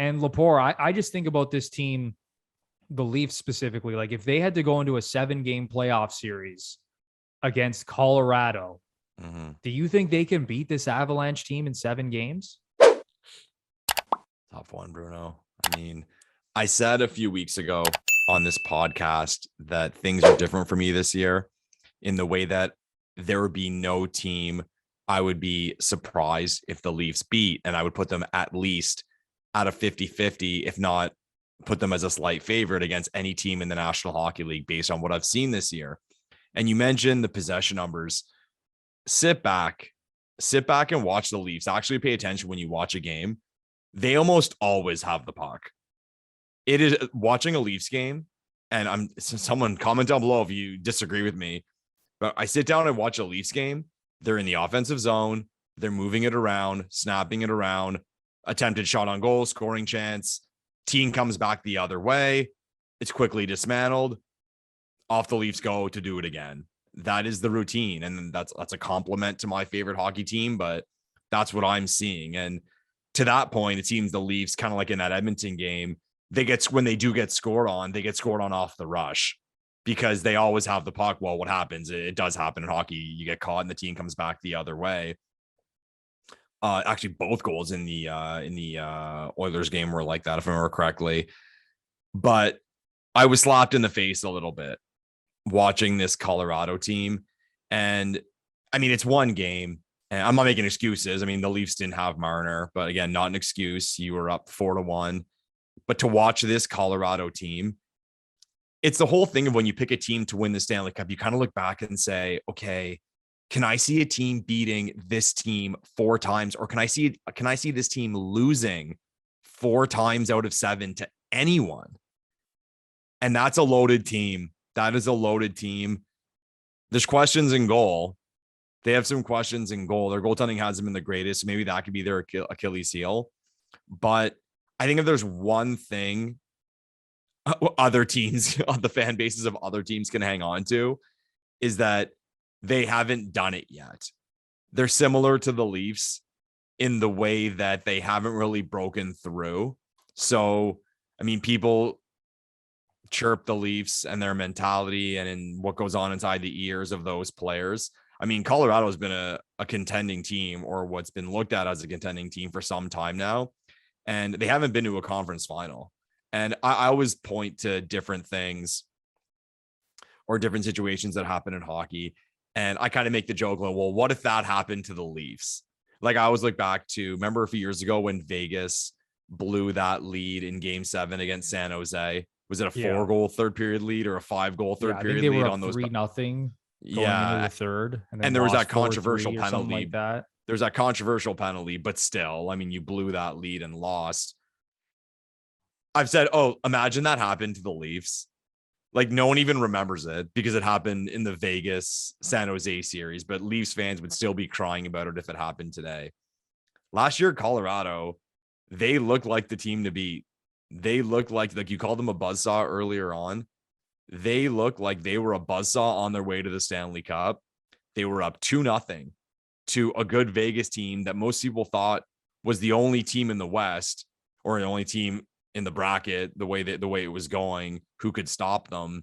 And Lepore, I just think about this team, the Leafs specifically. Like if they had to go into a 7-game playoff series against Colorado, do you think they can beat this Avalanche team in 7 games? Tough one, Bruno. I mean, I said a few weeks ago on this podcast that things are different for me this year in the way that there would be no team I would be surprised if the Leafs beat, and I would put them at least at a 50-50, if not put them as a slight favorite against any team in the National Hockey League based on what I've seen this year. And you mentioned the possession numbers. Sit back and watch the Leafs. Actually pay attention when you watch a game. They almost always have the puck. It is watching a Leafs game, and someone comment down below if you disagree with me, but I sit down and watch a Leafs game. They're in the offensive zone. They're moving it around, snapping it around, attempted shot on goal, scoring chance. Team comes back the other way. It's quickly dismantled. Off the Leafs go to do it again. That is the routine. And that's a compliment to my favorite hockey team, but that's what I'm seeing. And to that point, it seems the Leafs, kind of like in that Edmonton game, when they do get scored on, they get scored on off the rush because they always have the puck. Well, what happens? It does happen in hockey. You get caught and the team comes back the other way. Actually, both goals in the Oilers game were like that, if I remember correctly. But I was slapped in the face a little bit watching this Colorado team. And I mean, it's one game. And I'm not making excuses. I mean, the Leafs didn't have Marner, but again, not an excuse. You were up 4-1. But to watch this Colorado team, it's the whole thing of when you pick a team to win the Stanley Cup, you kind of look back and say, okay, can I see a team beating this team 4 times? Or can I see this team losing 4 times out of 7 to anyone? And that's a loaded team. That is a loaded team. There's questions in goal. They have some questions in goal. Their goaltending hasn't been the greatest. Maybe that could be their Achilles heel. But I think if there's one thing other teams, the fan bases of other teams can hang on to, is that they haven't done it yet. They're similar to the Leafs in the way that they haven't really broken through. So, I mean, people chirp the Leafs and their mentality and in what goes on inside the ears of those players. I mean, Colorado has been a contending team, or what's been looked at as a contending team for some time now, and they haven't been to a conference final. And I always point to different things or different situations that happen in hockey. And I kind of make the joke, like, well, what if that happened to the Leafs? Like, I always look back to, remember a few years ago when Vegas blew that lead in Game 7 against San Jose? Was it a 4-goal third period lead or a 5-goal third period lead on those? 3-0 going into the third. And there was that controversial penalty. Like that. There's that controversial penalty, but still, I mean, you blew that lead and lost. I've said, oh, imagine that happened to the Leafs. Like, no one even remembers it because it happened in the Vegas San Jose series, but Leafs fans would still be crying about it if it happened today. Last year, Colorado, they looked like the team to beat. They looked like you called them a buzzsaw earlier on. They looked like they were a buzzsaw on their way to the Stanley Cup. They were up 2-0 to a good Vegas team that most people thought was the only team in the West, or the only team in the bracket, the way it was going, who could stop them.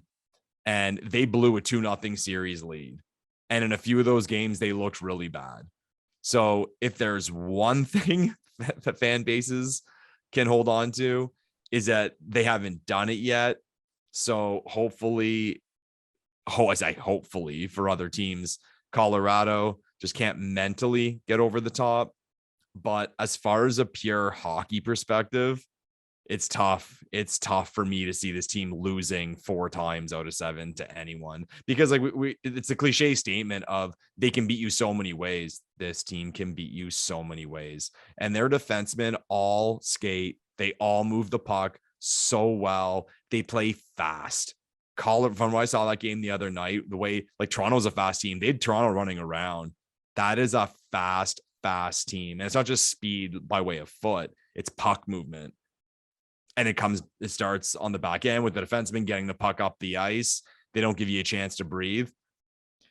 And they blew a 2-0 series lead. And in a few of those games, they looked really bad. So if there's one thing that fan bases can hold on to, is that they haven't done it yet. So hopefully for other teams, Colorado just can't mentally get over the top. But as far as a pure hockey perspective, it's tough. It's tough for me to see this team losing 4 times out of 7 to anyone, because like it's a cliche statement of they can beat you so many ways. This team can beat you so many ways, and their defensemen all skate. They all move the puck so well. They play fast. From when I saw that game the other night, the way like Toronto's a fast team, they had Toronto running around. That is a fast team. And it's not just speed by way of foot, it's puck movement. And it starts on the back end with the defenseman getting the puck up the ice. They don't give you a chance to breathe.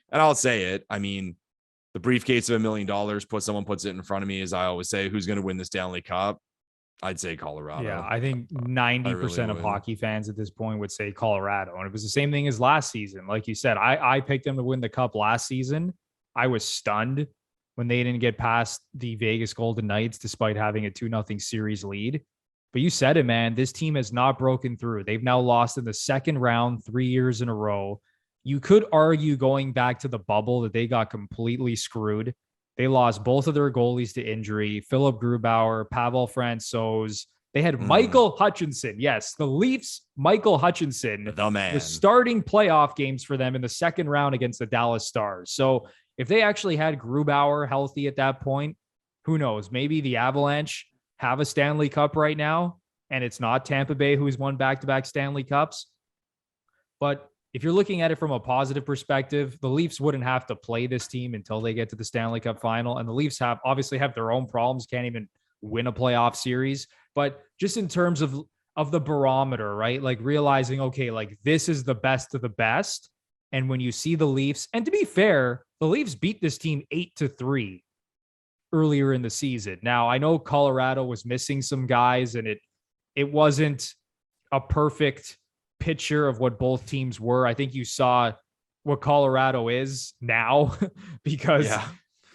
And I'll say it. I mean, the briefcase of $1 million, someone puts it in front of me, as I always say, who's going to win the Stanley Cup? I'd say Colorado. Yeah, I think 90% of hockey fans at this point would say Colorado. And it was the same thing as last season. Like you said, I picked them to win the cup last season. I was stunned when they didn't get past the Vegas Golden Knights despite having a 2-0 series lead. But you said it, man. This team has not broken through. They've now lost in the second round 3 years in a row. You could argue going back to the bubble that they got completely screwed. They lost both of their goalies to injury, Philip Grubauer, Pavel Francouz. They had Michael Hutchinson. Yes, the Leafs, Michael Hutchinson, the man, was starting playoff games for them in the second round against the Dallas Stars. So if they actually had Grubauer healthy at that point, who knows? Maybe the Avalanche have a Stanley Cup right now, and it's not Tampa Bay who's won back-to-back Stanley Cups. But if you're looking at it from a positive perspective, the Leafs wouldn't have to play this team until they get to the Stanley Cup final. And the Leafs obviously have their own problems, can't even win a playoff series. But just in terms of the barometer, right? Like realizing, okay, like this is the best of the best. And when you see the Leafs, and to be fair, the Leafs beat this team 8-3 earlier in the season. Now, I know Colorado was missing some guys, and it wasn't a perfect picture of what both teams were. I think you saw what Colorado is now because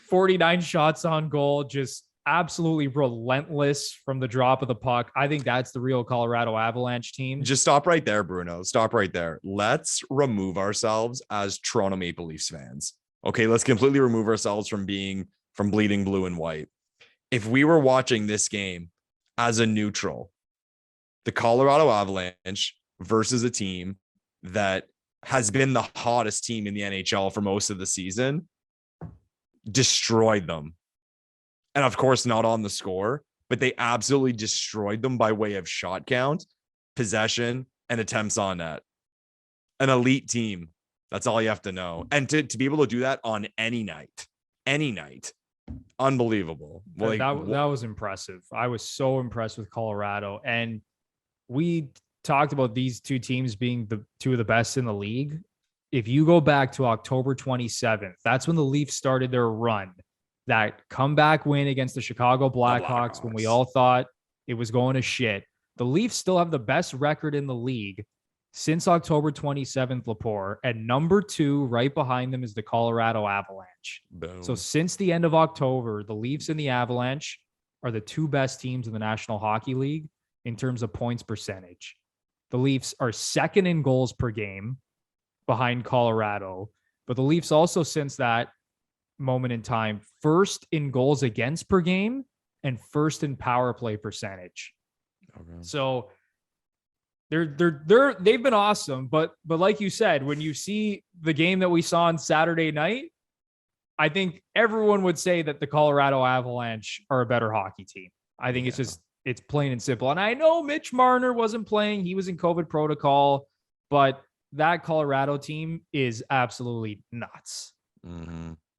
49 shots on goal, just absolutely relentless from the drop of the puck. I think that's the real Colorado Avalanche team. Just stop right there, Bruno. Stop right there. Let's remove ourselves as Toronto Maple Leafs fans. Okay, let's completely remove ourselves from bleeding blue and white. If we were watching this game as a neutral, the Colorado Avalanche versus a team that has been the hottest team in the NHL for most of the season, destroyed them. And of course, not on the score, but they absolutely destroyed them by way of shot count, possession, and attempts on net. An elite team. That's all you have to know. And to be able to do that on any night, unbelievable. Like, that was impressive. I was so impressed with Colorado. And we talked about these two teams being the two of the best in the league. If you go back to October 27th, that's when the Leafs started their run. That comeback win against the Chicago Blackhawks when we all thought it was going to shit. The Leafs still have the best record in the league since October 27th, Lepore, and number 2 right behind them is the Colorado Avalanche. Boom. So since the end of October, the Leafs and the Avalanche are the two best teams in the National Hockey League in terms of points percentage. The Leafs are second in goals per game behind Colorado, but the Leafs also, since that moment in time, first in goals against per game and first in power play percentage. Okay. So they've been awesome, but like you said, when you see the game that we saw on Saturday night, I think everyone would say that the Colorado Avalanche are a better hockey team. I think it's plain and simple. And I know Mitch Marner wasn't playing. He was in COVID protocol, but that Colorado team is absolutely nuts. Mm-hmm.